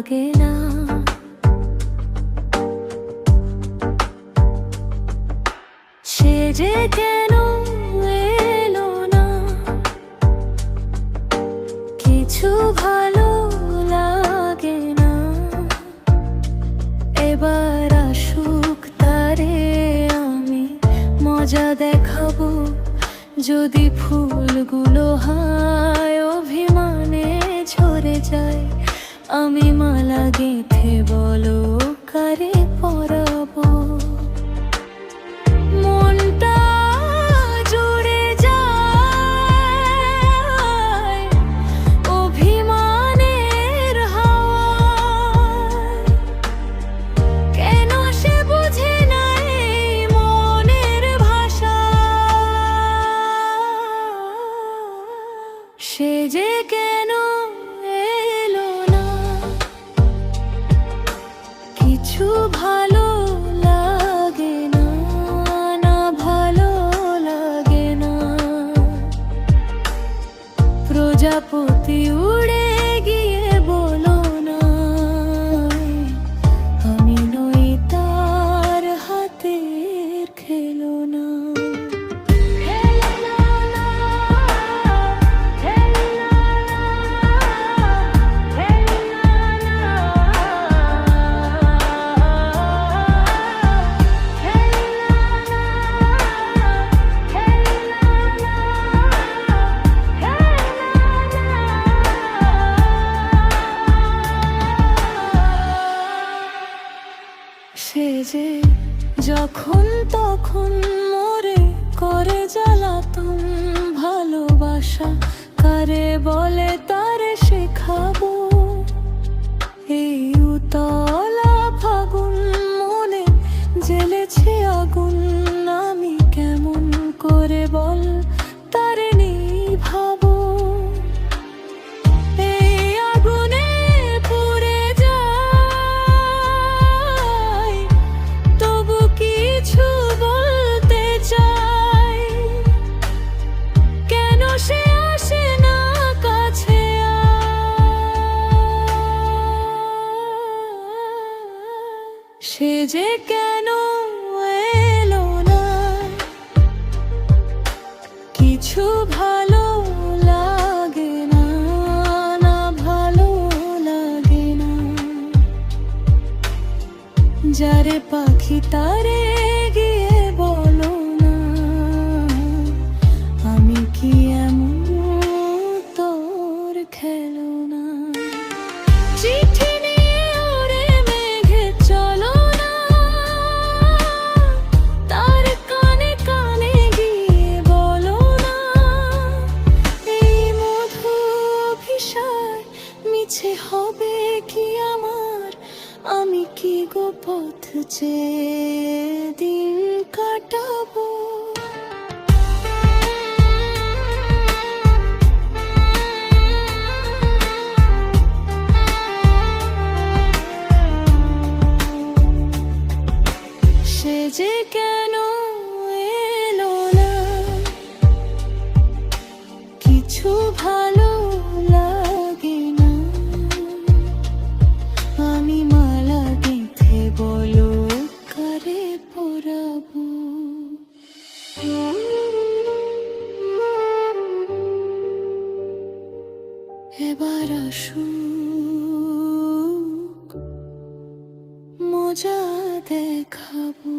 লাগে না। সে যে কেন এলো না, কিছু ভালো লাগে না। এবার আসুক তারে আমি মজা দেখাবো, যদি ফুলগুলো হয় অভিমানে ঝরে যায়। আমি মালা গেঁথে বলো কারে পরাবো, মনটা জুড়ে যায় অভিমানের হাওয়ায়। কেন সে বুঝে না এই মনের ভাষা, সে যে কেন এলো না, কিছু ভালো লাগে না, না ভালো লাগে না। প্রজাপতি উড়ে গিয়ে বলো না, আমি নই তার হাতের খেলনা। সে যে যখন তখন মোরে করে জ্বালাতন, ভালোবাসা কারে বলে তারে শেখাবো। এই উতলা ফাগুন মনে জ্বেলেছে আগুন, আমি কেমন করে বল তারে নিভাবো। সে যে কেন এলো না, কিছু ভালো লাগে না, না ভালো লাগে না। যারে পাখি তারে গিয়ে বলো না, আমি কি এমন তোর খেলনা। চিঠি হবে কি আমার, আমি কি গো পথ চেয়ে দিন কাটাবো। সে যে কেন এলো না, কিছু ভালো লাগে না। আমি মালা গেঁথে বলো কারে পরাবো। এবার আসুক মজা দেখাবো।